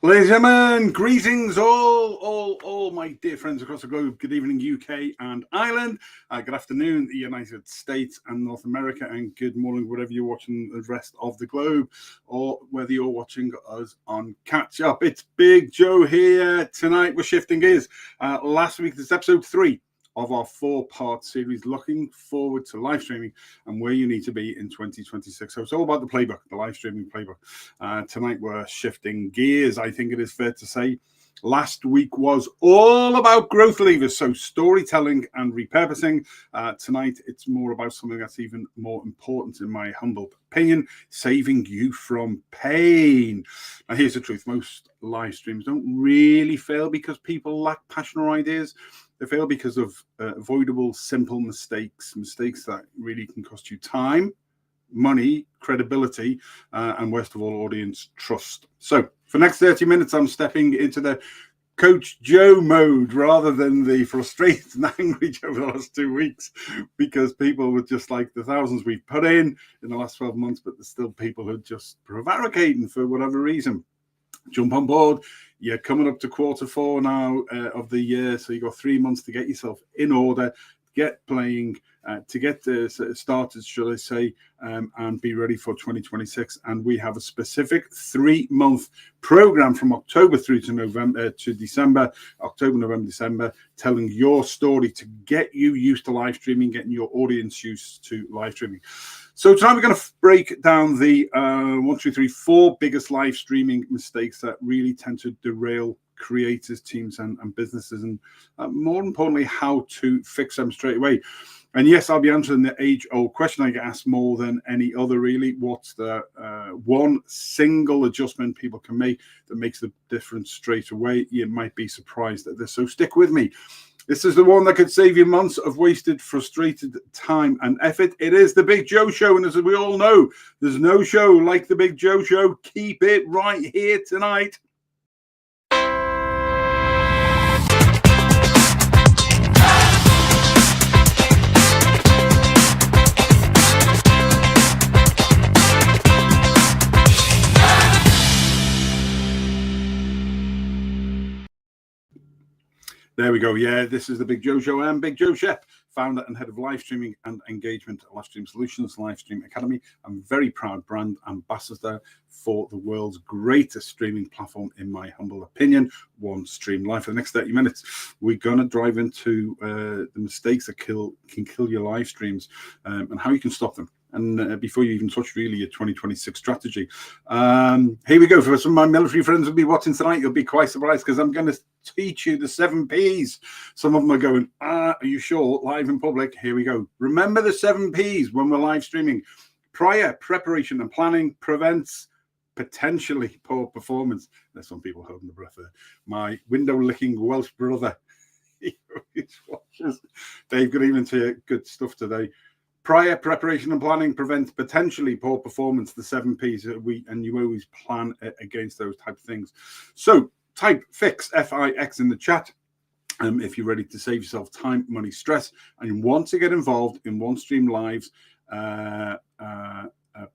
Ladies and gentlemen, greetings all my dear friends across the globe. Good evening, UK and Ireland. Good afternoon, the United States and North America, and good morning, wherever you're watching the rest of the globe, or whether you're watching us on Catch Up. It's Big Joe here. Tonight we're shifting gears. Last week, this is episode 3 of our 4-part series, looking forward to live streaming and where you need to be in 2026. So it's all about the playbook, the live streaming playbook. Tonight we're shifting gears, I think it is fair to say. Last week was all about growth levers, so storytelling and repurposing. Tonight it's more about something that's even more important, in my humble opinion: saving you from pain. Now here's the truth: most live streams don't really fail because people lack passion or ideas. They fail because of avoidable, simple mistakes that really can cost you time, money, credibility, and worst of all, audience trust. So for the next 30 minutes, I'm stepping into the Coach Joe mode rather than the frustrated and angry Joe over the last 2 weeks, because people were just like the thousands we've put in the last 12 months, but there's still people who are just prevaricating for whatever reason. Jump on board. You're coming up to Q4 now of the year, so you've got 3 months to get yourself in order, get playing, to get started, should I say, and be ready for 2026. And we have a specific 3-month program from October through to December, October, November, December, telling your story to get you used to live streaming, getting your audience used to live streaming. So tonight we're going to break down the 4 biggest live streaming mistakes that really tend to derail creators, teams, and businesses, and more importantly, how to fix them straight away. And yes, I'll be answering the age-old question I get asked more than any other, really. What's the one single adjustment people can make that makes the difference straight away? You might be surprised at this, so stick with me. This is the one that could save you months of wasted, frustrated time and effort. It is the Big Joe Show, and as we all know, there's no show like the Big Joe Show. Keep it right here tonight. There we go. Yeah, this is the Big Joe Show. I'm Big Joe Shep, founder and head of live streaming and engagement at Livestream Solutions, Livestream Academy. I'm very proud brand ambassador for the world's greatest streaming platform, in my humble opinion, OneStream Live. For the next 30 minutes, we're going to drive into the mistakes that can kill your live streams, and how you can stop them. And before you even touch really your 2026 strategy, here we go. For some of my military friends who'll be watching tonight, you'll be quite surprised because I'm going to teach you the 7 Ps. Some of them are going, are you sure? Live in public. Here we go. Remember the 7 Ps when we're live streaming. Prior preparation and planning prevents potentially poor performance. There's some people holding the breath there. My window-licking Welsh brother, he watches. Dave, good evening to you. Good stuff today. Prior preparation and planning prevents potentially poor performance, the 7 Ps, and you always plan against those type of things. So type FIX, F-I-X, in the chat if you're ready to save yourself time, money, stress, and you want to get involved in OneStream Live's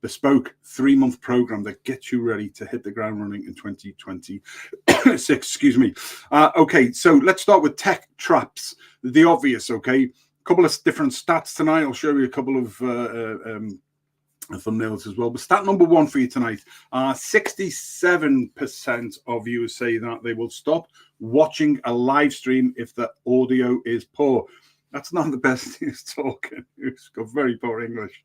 bespoke 3-month program that gets you ready to hit the ground running in 2026. Excuse me. Okay, so let's start with tech traps, the obvious, okay? Couple of different stats tonight. I'll show you a couple of thumbnails as well. But stat number 1 for you tonight: 67% of viewers say that they will stop watching a live stream if the audio is poor. That's not the best he's talking. He's got very poor English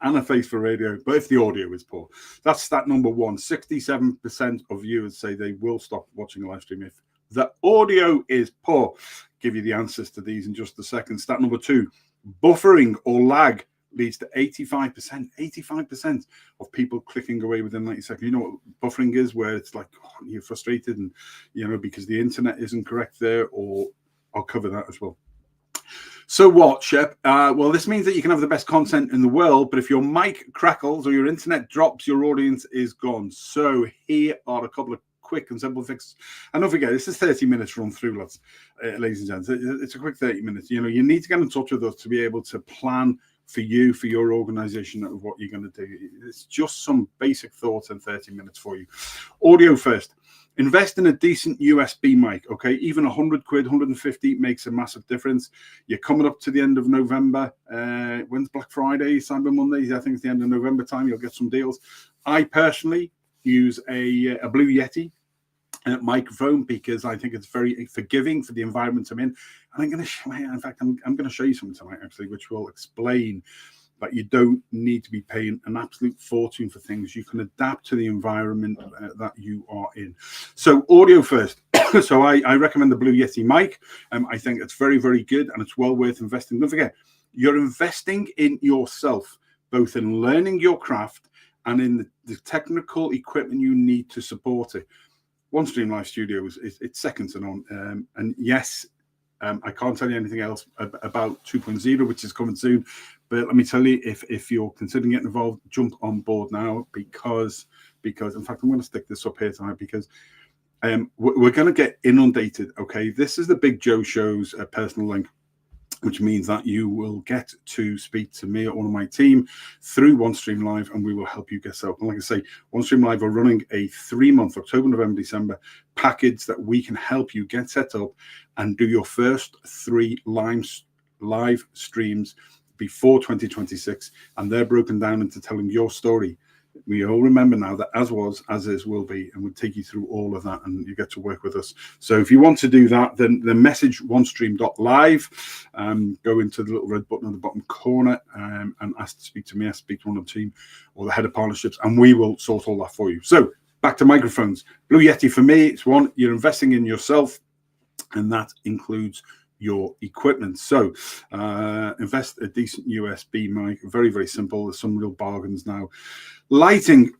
and a face for radio, but if the audio is poor, that's stat number 1. 67% of viewers say they will stop watching a live stream if the audio is poor. Give you the answers to these in just a second. Stat number 2, buffering or lag leads to 85% of people clicking away within 90 seconds. You know what buffering is? Where it's like, oh, you're frustrated and, because the internet isn't correct there, or I'll cover that as well. So what, Shep? Well, this means that you can have the best content in the world, but if your mic crackles or your internet drops, your audience is gone. So here are a couple of quick and simple fixes. And don't forget, this is 30 minutes run through, lads, ladies and gents. It's a quick 30 minutes. You need to get in touch with us to be able to plan for you, for your organization, of what you're going to do. It's just some basic thoughts in 30 minutes for you. Audio first. Invest in a decent USB mic, okay? Even 100 quid, 150 makes a massive difference. You're coming up to the end of November. When's Black Friday, Cyber Monday? I think it's the end of November time. You'll get some deals. I personally use a Blue Yeti microphone because I think it's very forgiving for the environment I'm in. And I'm going to show you, in fact, I'm going to show you something tonight, actually, which will explain that you don't need to be paying an absolute fortune for things. You can adapt to the environment that you are in. So audio first. So I recommend the Blue Yeti mic. I think it's very, very good and it's well worth investing. Don't forget, you're investing in yourself, both in learning your craft and in the technical equipment you need to support it. OneStream Live Studios, it's second to none. And yes, I can't tell you anything else about 2.0, which is coming soon. But let me tell you, if you're considering getting involved, jump on board now because in fact, I'm going to stick this up here tonight because we're going to get inundated. Okay, this is the Big Joe Show's personal link, which means that you will get to speak to me or one of my team through OneStream Live, and we will help you get set up. And like I say, OneStream Live are running a 3-month, October, November, December package that we can help you get set up and do your first 3 live streams before 2026. And they're broken down into telling your story. We all remember now that as was, as is, will be, and we'll take you through all of that, and you get to work with us. So if you want to do that, then message onestream.live, go into the little red button at the bottom corner and ask to speak to me, ask to speak to one of the team or the head of partnerships, and we will sort all that for you. So back to microphones. Blue Yeti for me, it's one, you're investing in yourself, and that includes your equipment. So invest a decent USB mic. Very, very simple. There's some real bargains now. Lighting.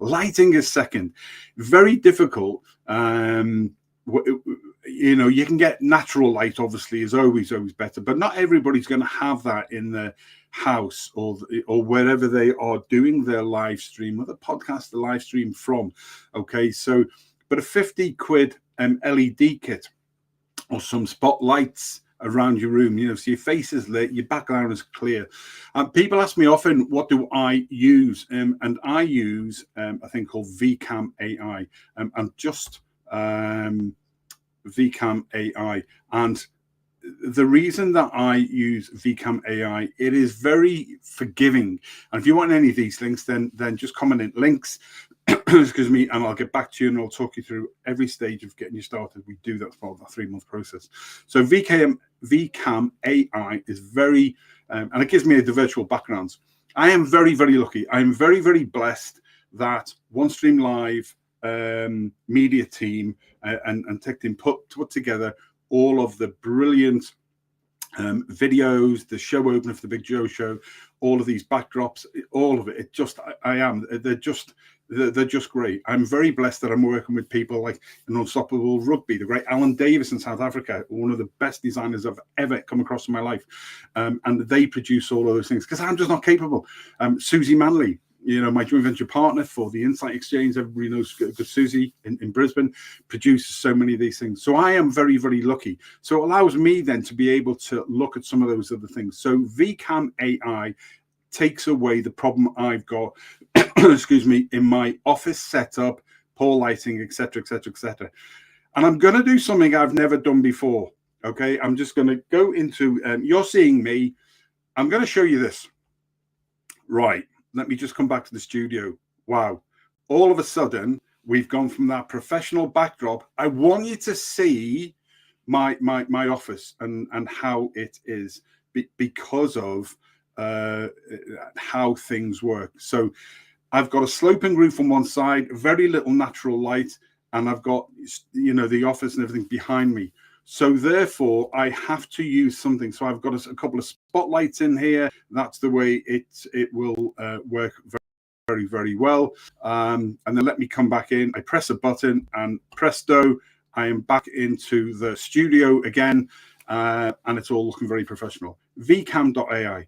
Lighting is second. Very difficult. You know, you can get natural light, obviously, is always better, but not everybody's going to have that in the house or wherever they are doing their live stream or the podcast, the live stream from. Okay, so but a 50 quid LED kit or some spotlights around your room, you know, so your face is lit, your background is clear. People ask me often, what do I use? And I use a thing called VCam AI. I'm just VCam AI. And the reason that I use VCam AI, it is very forgiving. And if you want any of these links, then just comment in links. Excuse me, and I'll get back to you and I'll talk you through every stage of getting you started. We do that as part of that 3-month process. So VCam AI is very, and it gives me the virtual backgrounds. I am very, very lucky. I am very, very blessed that OneStream Live media team and tech team put together all of the brilliant videos, the show opener for the Big Joe Show, all of these backdrops, all of it. It just, they're just great. I'm very blessed that I'm working with people like an Unstoppable Rugby, the great Alan Davis in South Africa, one of the best designers I've ever come across in my life. And they produce all of those things because I'm just not capable. Susie Manley, you know, my joint venture partner for the Insight Exchange, everybody knows good Susie in Brisbane, produces so many of these things. So I am very, very lucky. So it allows me then to be able to look at some of those other things. So VCam AI takes away the problem I've got, excuse me, in my office setup, poor lighting, etc., etc., etc. And I'm going to do something I've never done before. Okay, I'm just going to go into, you're seeing me. I'm going to show you this. Right, let me just come back to the studio. Wow, all of a sudden, we've gone from that professional backdrop. I want you to see my office and how it is because of how things work. So I've got a sloping roof on one side, very little natural light, and I've got, you know, the office and everything behind me. So therefore, I have to use something. So I've got a couple of spotlights in here. That's the way it will work very, very, very well. And then let me come back in. I press a button and presto, I am back into the studio again, and it's all looking very professional. VCam.ai.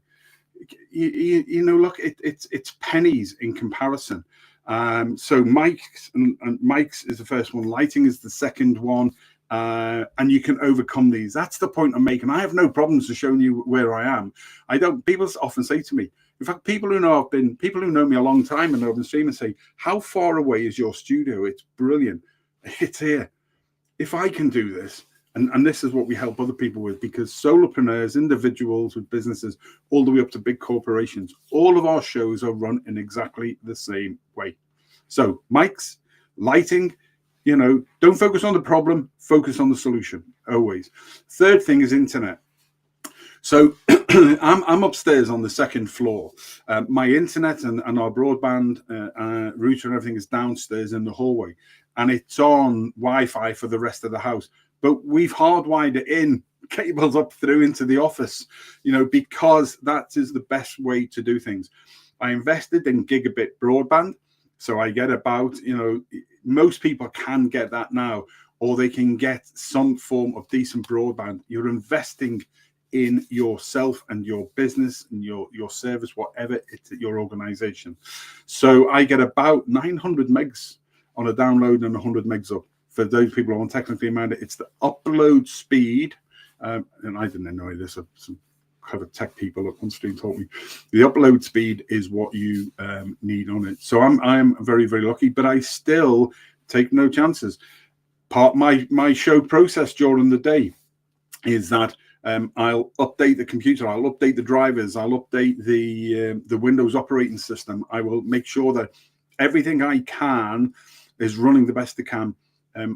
You know, look, it's pennies in comparison. So mics and mics is the first one. Lighting is the second one. And you can overcome these. That's the point I'm making. I have no problems with showing you where I am. I don't. People often say to me, in fact, people who know me a long time and know I've been streaming say, "How far away is your studio?" It's brilliant. It's here. If I can do this, and this is what we help other people with, because solopreneurs, individuals with businesses, all the way up to big corporations, all of our shows are run in exactly the same way. So mics, lighting, don't focus on the problem, focus on the solution, always. Third thing is internet. So I'm upstairs on the second floor. My internet and our broadband router and everything is downstairs in the hallway, and it's on Wi-Fi for the rest of the house. But we've hardwired it in, cables up through into the office, because that is the best way to do things. I invested in gigabit broadband, so I get about, most people can get that now, or they can get some form of decent broadband. You're investing in yourself and your business and your service, whatever it's at your organization. So I get about 900 megs on a download and 100 megs up. For those people who aren't technically minded, it's the upload speed. And I didn't know this. Some clever tech people at OneStream taught me. The upload speed is what you need on it. So I'm very, very lucky, but I still take no chances. Part of my show process during the day is that I'll update the computer, I'll update the drivers, I'll update the Windows operating system. I will make sure that everything I can is running the best it can.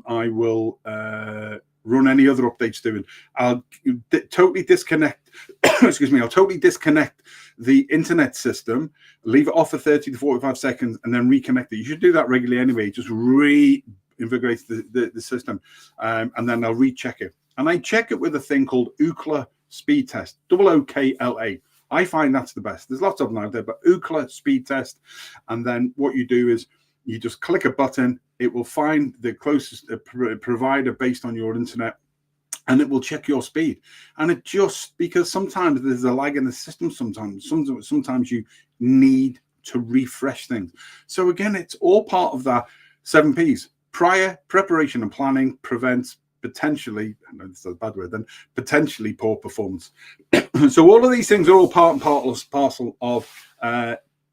I will run any other updates doing. I'll totally disconnect. Excuse me. I'll totally disconnect the internet system, leave it off for 30 to 45 seconds, and then reconnect it. You should do that regularly anyway. Just reinvigorate the system, and then I'll recheck it. And I check it with a thing called Ookla speed test, OOKLA. I find that's the best. There's lots of them out there, but Ookla speed test. And then what you do is you just click a button. It will find the closest provider based on your internet, and it will check your speed. And it just, because sometimes there's a lag in the system, sometimes you need to refresh things. So again, it's all part of that 7 Ps. Prior, preparation and planning prevents potentially, I know this is a bad word then, potentially poor performance. So all of these things are all part and parcel of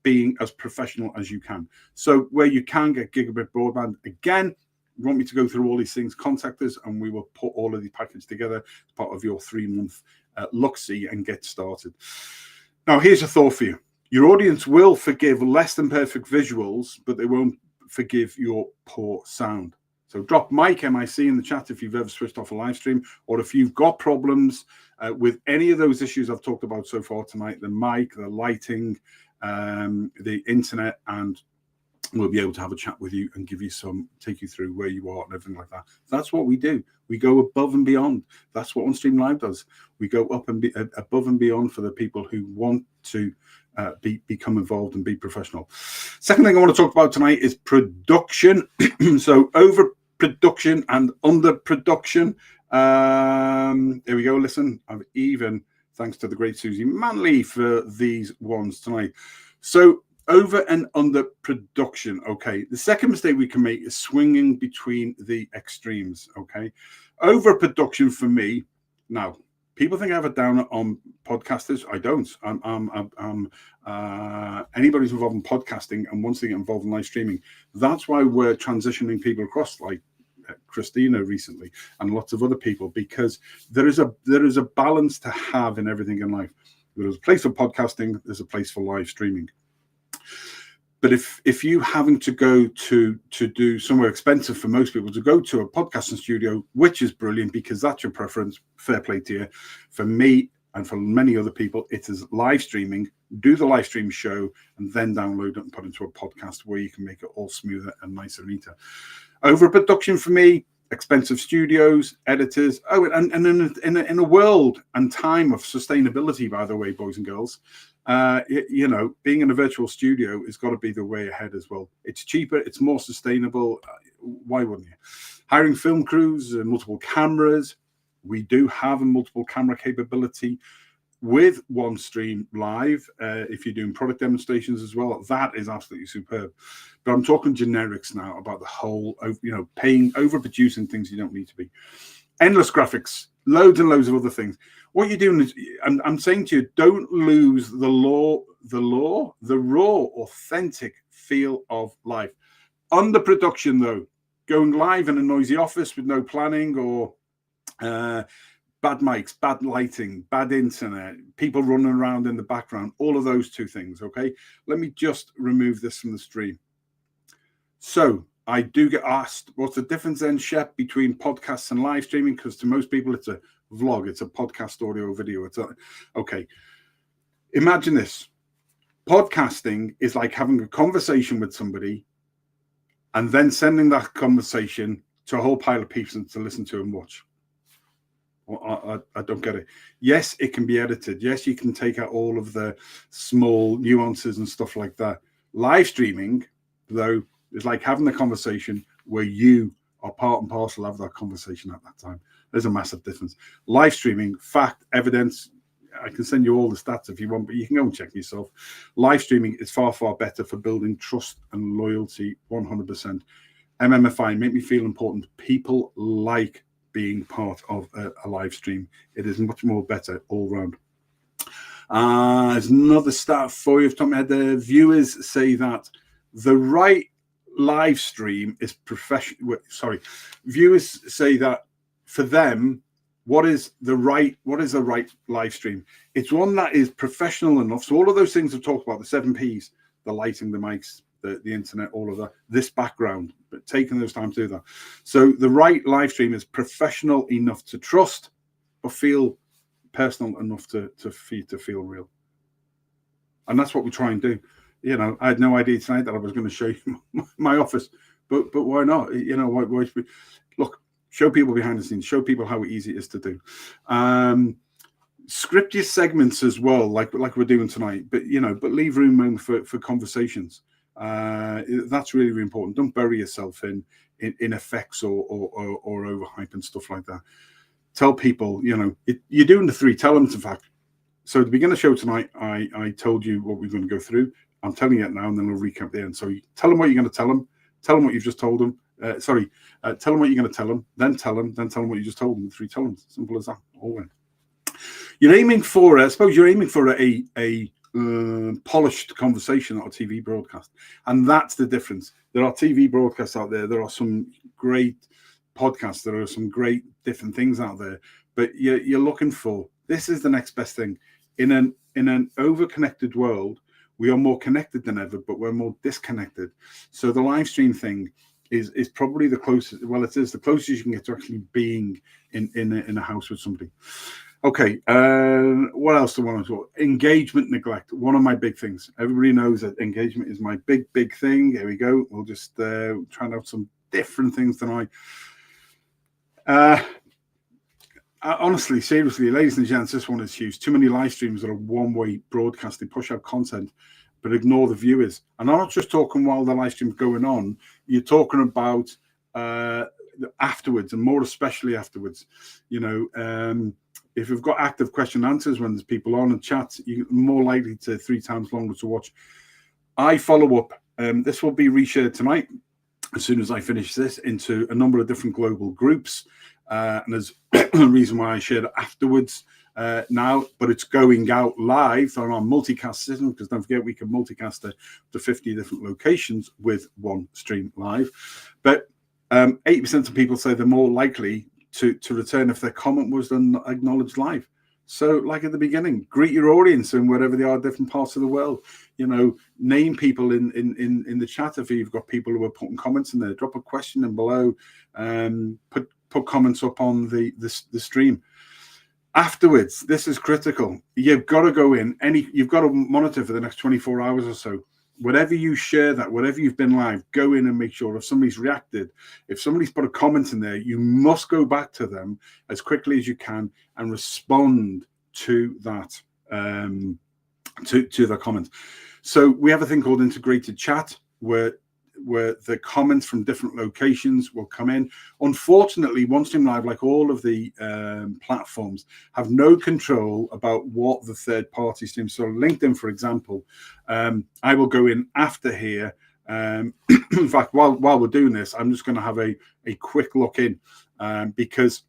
being as professional as you can. So where you can get gigabit broadband, again, you want me to go through all these things, contact us and we will put all of the package together as part of your 3-month look-see and get started. Now, here's a thought for you. Your audience will forgive less than perfect visuals, but they won't forgive your poor sound. So drop MIC in the chat if you've ever switched off a live stream, or if you've got problems with any of those issues I've talked about so far tonight, the mic, the lighting, the internet, and we'll be able to have a chat with you and take you through where you are and everything like that. That's what we do. We go above and beyond. That's what OneStream Live does. We go up and above and beyond for the people who want to become involved and be professional. Second thing I want to talk about tonight is production. So overproduction and underproduction. There we go. Listen, I've even, thanks to the great Susie Manley for these ones tonight. So over and under production. Okay. The second mistake we can make is swinging between the extremes. Okay. Overproduction for me. Now, people think I have a downer on podcasters. I don't. Anybody who's involved in podcasting and wants to get involved in live streaming, that's why we're transitioning people across, like Christina recently and lots of other people, because there is a balance to have in everything in life. There's a place for podcasting, there's a place for live streaming. But if you having to go to do somewhere expensive for most people to go to a podcasting studio, which is brilliant because that's your preference, fair play to you. For me and for many other people, it is live streaming. Do the live stream show and then download it and put it into a podcast where you can make it all smoother and nicer and neater. Overproduction for me, expensive studios, editors. Oh, and in a world and time of sustainability, by the way, boys and girls, being in a virtual studio has got to be the way ahead as well. It's cheaper, it's more sustainable. Why wouldn't you? Hiring film crews, multiple cameras. We do have a multiple camera capability with OneStream Live. If you're doing product demonstrations as well, that is absolutely superb. But I'm talking generics now about the whole, overproducing things you don't need to be. Endless graphics, loads and loads of other things. What you're doing is, I'm saying to you, don't lose the raw, authentic feel of life. Underproduction, though, going live in a noisy office with no planning, or bad mics, bad lighting, bad internet, people running around in the background, all of those two things, okay? Let me just remove this from the stream. So I do get asked, what's the difference then, Shep, between podcasts and live streaming? Because to most people, it's a vlog, it's a podcast, audio, video. Okay. Imagine this. Podcasting is like having a conversation with somebody and then sending that conversation to a whole pile of people to listen to and watch. I don't get it. Yes, it can be edited. Yes, you can take out all of the small nuances and stuff like that. Live streaming, though, is like having the conversation where you are part and parcel of that conversation at that time. There's a massive difference. Live streaming, fact, evidence, I can send you all the stats if you want, but you can go and check yourself. Live streaming is far, far better for building trust and loyalty, 100%. MMFI, make me feel important. People like being part of a live stream. It is much more better all round. There's another stat for you. Off the top of my head, the viewers say that the right live stream is professional. Sorry, viewers say that for them, what is the right live stream? It's one that is professional enough. So all of those things I've talked about, the 7 Ps, the lighting, the mics, the internet, all of that, this background, but taking those time to do that. So the right live stream is professional enough to trust, but feel personal enough for you to feel real. And that's what we try and do. You know, I had no idea tonight that I was going to show you my office, but why not? You know, why look, show people behind the scenes, show people how easy it is to do. Script your segments as well, like we're doing tonight, but leave room for conversations. That's really, really important. Don't bury yourself in effects or overhype and stuff like that. Tell people, you're doing the 3 elements, in fact. So at the beginning of the show tonight, I told you what we're going to go through. I'm telling you it now, and then we'll recap the end. So you tell them what you're going to tell them. Tell them what you've just told them. Tell them what you're going to tell them. Then tell them what you just told them. The 3 elements. Simple as that. All right. You're aiming for, I suppose you're aiming for a polished conversation on a TV broadcast, and that's the difference. There are TV broadcasts out there. There are some great podcasts. There are some great different things out there. But you're looking for, this is the next best thing. In an over-connected world, we are more connected than ever, but we're more disconnected. So the live stream thing is probably the closest. Well, it is the closest you can get to actually being in a house with somebody. Okay, what else do I want to talk? Engagement neglect, one of my big things. Everybody knows that engagement is my big thing. Here we go. We'll just try out some different things tonight. Honestly, seriously, ladies and gents, this one is huge. Too many live streams that are one-way broadcast. They push out content, but ignore the viewers. And I'm not just talking while the live stream's going on. You're talking about afterwards, and more especially afterwards. If you've got active question and answers when there's people on and chat, you're more likely to 3 times longer to watch. I follow up. This will be reshared tonight as soon as I finish this into a number of different global groups. And there's a reason why I shared it afterwards now, but it's going out live on our multicast system, because don't forget we can multicast to 50 different locations with OneStream live. But 80% of people say they're more likely to return if their comment was acknowledged live. So like at the beginning, greet your audience in wherever they are, different parts of the world. Name people in the chat if you've got people who are putting comments in there. Drop a question in below. Put comments up on the stream. Afterwards, this is critical. You've got to go in. You've got to monitor for the next 24 hours or so. Whatever you share that, whatever you've been live, go in and make sure if somebody's reacted, if somebody's put a comment in there, you must go back to them as quickly as you can and respond to that, to the comments. So we have a thing called integrated chat where the comments from different locations will come in. Unfortunately, OneStream Live, like all of the platforms, have no control about what the third-party streams. So LinkedIn, for example, I will go in after here. In fact, while we're doing this, I'm just going to have a quick look in because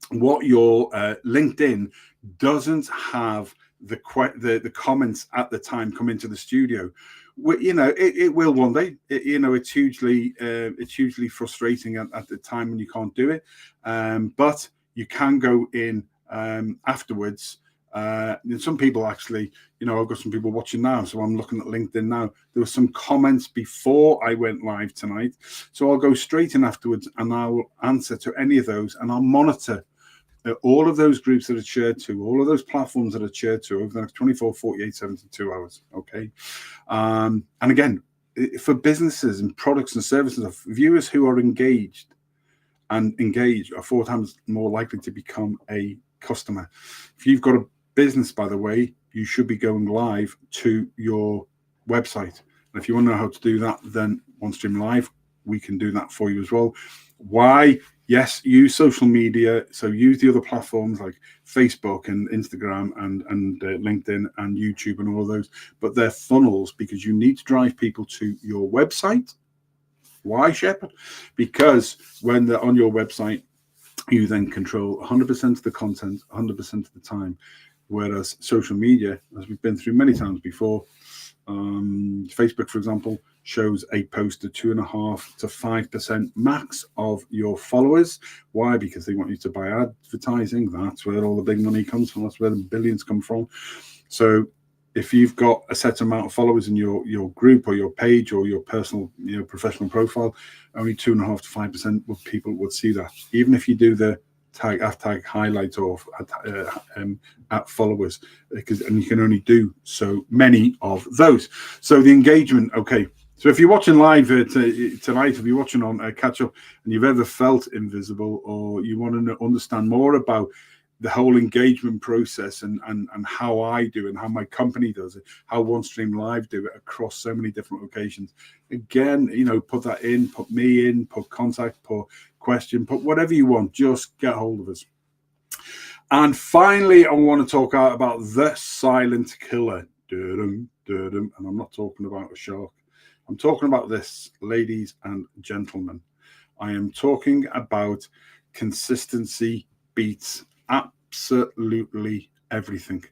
what your LinkedIn doesn't have the comments at the time come into the studio. It will one day. It's hugely frustrating at the time when you can't do it, but you can go in afterwards. Some people actually, I've got some people watching now, so I'm looking at LinkedIn now. There were some comments before I went live tonight, so I'll go straight in afterwards and I'll answer to any of those, and I'll monitor all of those groups that are shared to, all of those platforms that are shared to over the next 24, 48, 72 hours. Okay. And again, for businesses and products and services, viewers who are engaged are 4 times more likely to become a customer. If you've got a business, by the way, you should be going live to your website. And if you want to know how to do that, then OneStream Live, we can do that for you as well. Why? Yes, use social media. So use the other platforms like Facebook and Instagram and LinkedIn and YouTube and all of those. But they're funnels because you need to drive people to your website. Why, Shepard? Because when they're on your website, you then control 100% of the content, 100% of the time. Whereas social media, as we've been through many times before, Facebook, for example, shows a post to 2.5 to 5% max of your followers. Why? Because they want you to buy advertising. That's where all the big money comes from. That's where the billions come from. So if you've got a set amount of followers in your group or your page or your personal, professional profile, only 2.5 to 5% of people would see that. Even if you do the hashtag highlight or at followers, and you can only do so many of those. So the engagement, okay. So if you're watching live tonight, if you're watching on Catch Up and you've ever felt invisible, or you want to understand more about the whole engagement process and how I do and how my company does it, how OneStream Live do it across so many different locations. Again, put that in, put me in, put contact, put question, put whatever you want, just get hold of us. And finally, I want to talk about the silent killer. And I'm not talking about a shark. I'm talking about this, ladies and gentlemen. I am talking about consistency beats absolutely everything.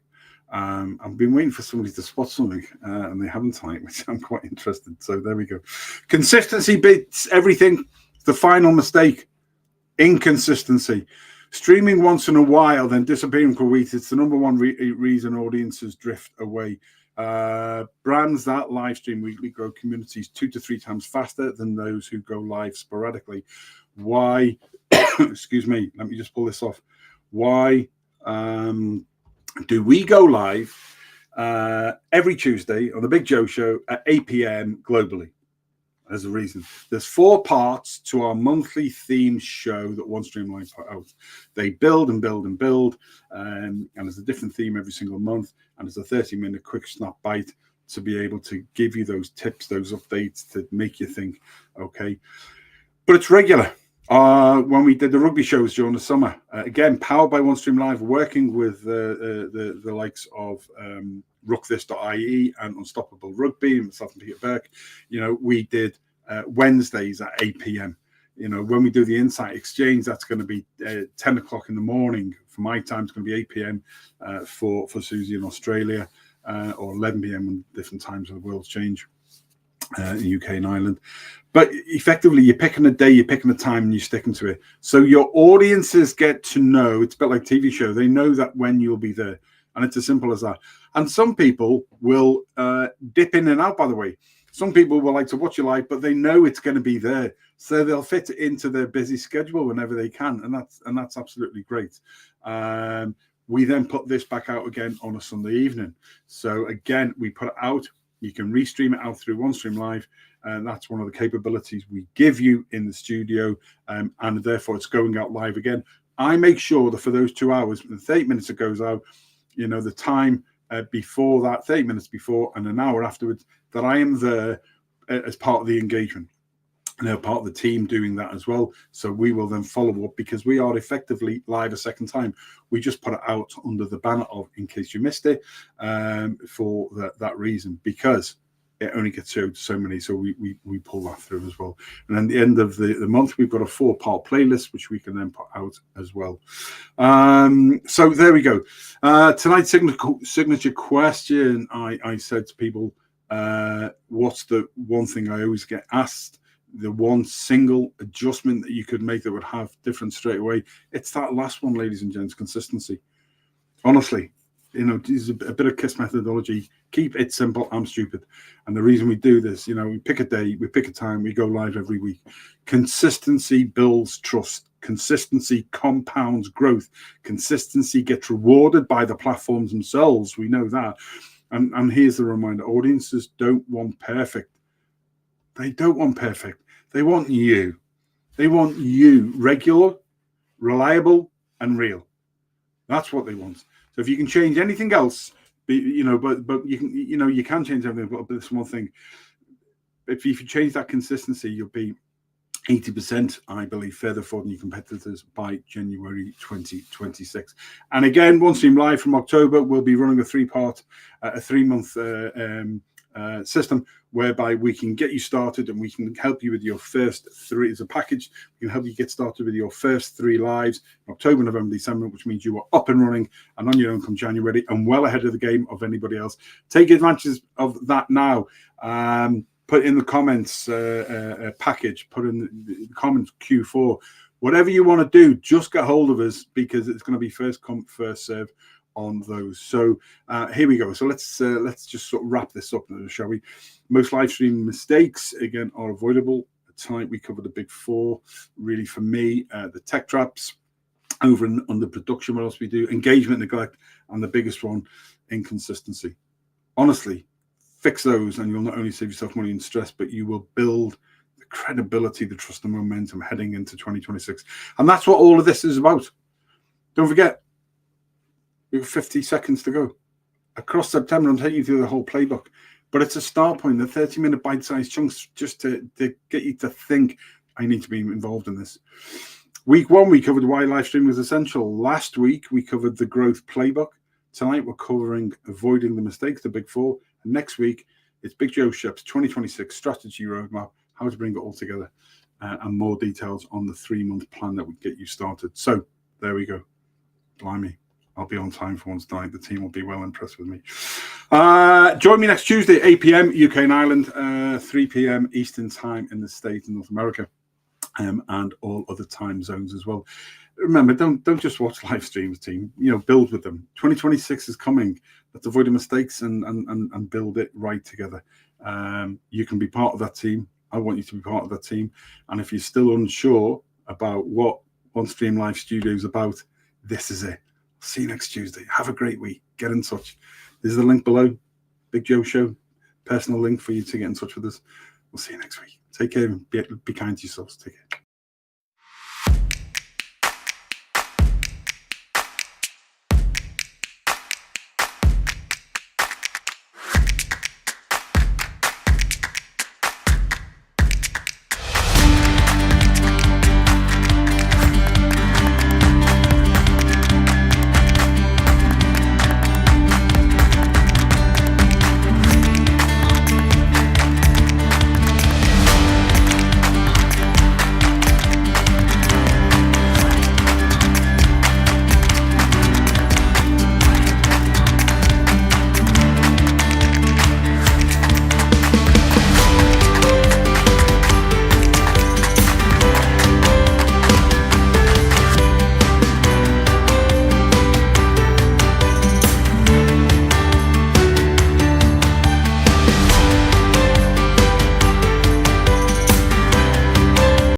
I've been waiting for somebody to spot something, and they haven't tonight, which I'm quite interested. So there we go. Consistency beats everything. The final mistake: inconsistency. Streaming once in a while, then disappearing for weeks. It's the number one reason audiences drift away. Brands that live stream weekly grow communities 2 to 3 times faster than those who go live sporadically. Why? Excuse me. Let me just pull this off. Why do we go live every Tuesday on the Big Joe Show at 8 p.m. globally? There's a reason. There's 4 parts to our monthly theme show that OneStream Live put out. They build and build and build, and there's a different theme every single month, and there's a 30-minute quick snap bite to be able to give you those tips, those updates to make you think, okay. But it's regular. When we did the rugby shows during the summer, again, powered by OneStream Live, working with the likes of ruckthis.ie and Unstoppable Rugby, and myself and Peter Burke, we did Wednesdays at 8 p.m. When we do the Insight Exchange, that's going to be 10 o'clock in the morning. For my time, it's going to be 8 p.m. For Susie in Australia, or 11 p.m. when different times of the world change. In UK and Ireland. But effectively, you're picking a day, you're picking a time, and you're sticking to it. So your audiences get to know. It's a bit like TV show. They know that when you'll be there, and it's as simple as that. And some people will dip in and out, by the way. Some people will like to watch your live, but they know it's going to be there, so they'll fit it into their busy schedule whenever they can, and that's absolutely great. We then put this back out again on a Sunday evening. So again, we put it out. You can restream it out through OneStream Live, and that's one of the capabilities we give you in the studio, and therefore it's going out live again. I make sure that for those 2 hours, the 30 minutes it goes out, the time before that, 30 minutes before and an hour afterwards, that I am there as part of the engagement. And they're part of the team doing that as well. So we will then follow up, because we are effectively live a second time. We just put it out under the banner of, in case you missed it, for that reason. Because it only gets showed to so many, so we pull that through as well. And at the end of the month, we've got a 4-part playlist which we can then put out as well. So there we go. Tonight's signature question, I said to people, what's the one thing I always get asked, the one single adjustment that you could make that would have difference straight away? It's that last one, ladies and gents, consistency. Honestly, this is a bit of KISS methodology. Keep it simple. I'm stupid. And the reason we do this, we pick a day, we pick a time, we go live every week. Consistency builds trust. Consistency compounds growth. Consistency gets rewarded by the platforms themselves. We know that. And here's the reminder. Audiences don't want perfect. They don't want perfect. They want you. They want you regular, reliable, and real. That's what they want. So if you can change anything else, but you can, you can change everything. But this one thing, if you change that consistency, you'll be 80%, I believe, further forward than your competitors by January 2026. And again, OneStream Live from October, we'll be running a 3-month system whereby we can get you started and we can help you with your first 3 as a package. We can help you get started with your first 3 lives in October, November, December, which means you are up and running and on your own come January and well ahead of the game of anybody else. Take advantage of that now. Put in the comments package, put in the comments Q4, whatever you want to do, just get hold of us because it's going to be first come, first serve on those. So here we go. So let's just sort of wrap this up, shall we? Most live stream mistakes, again, are avoidable. Tonight we covered the big 4, really for me, the tech traps, over and under production, what else we do, engagement, neglect, and the biggest one, inconsistency. Honestly, fix those and you'll not only save yourself money and stress, but you will build the credibility, the trust and momentum heading into 2026. And that's what all of this is about. Don't forget, we have 50 seconds to go. Across September, I'm taking you through the whole playbook. But it's a start point, the 30-minute bite-sized chunks, just to get you to think, I need to be involved in this. Week 1, we covered why live streaming was essential. Last week, we covered the growth playbook. Tonight, we're covering avoiding the mistakes, the big 4. And next week, it's Big Joe Shep's 2026 strategy roadmap, how to bring it all together, and more details on the 3-month plan that would get you started. So there we go. Blimey. I'll be on time for once tonight. The team will be well impressed with me. Join me next Tuesday, 8 p.m. UK and Ireland, 3 p.m. Eastern time in the States and North America, and all other time zones as well. Remember, don't just watch live streams, team. Build with them. 2026 is coming. Let's avoid the mistakes and build it right together. You can be part of that team. I want you to be part of that team. And if you're still unsure about what OneStream Live Studio is about, this is it. See you next Tuesday. Have a great week. Get in touch. There's the link below. Big Joe Show. Personal link for you to get in touch with us. We'll see you next week. Take care. Be kind to yourselves. Take care.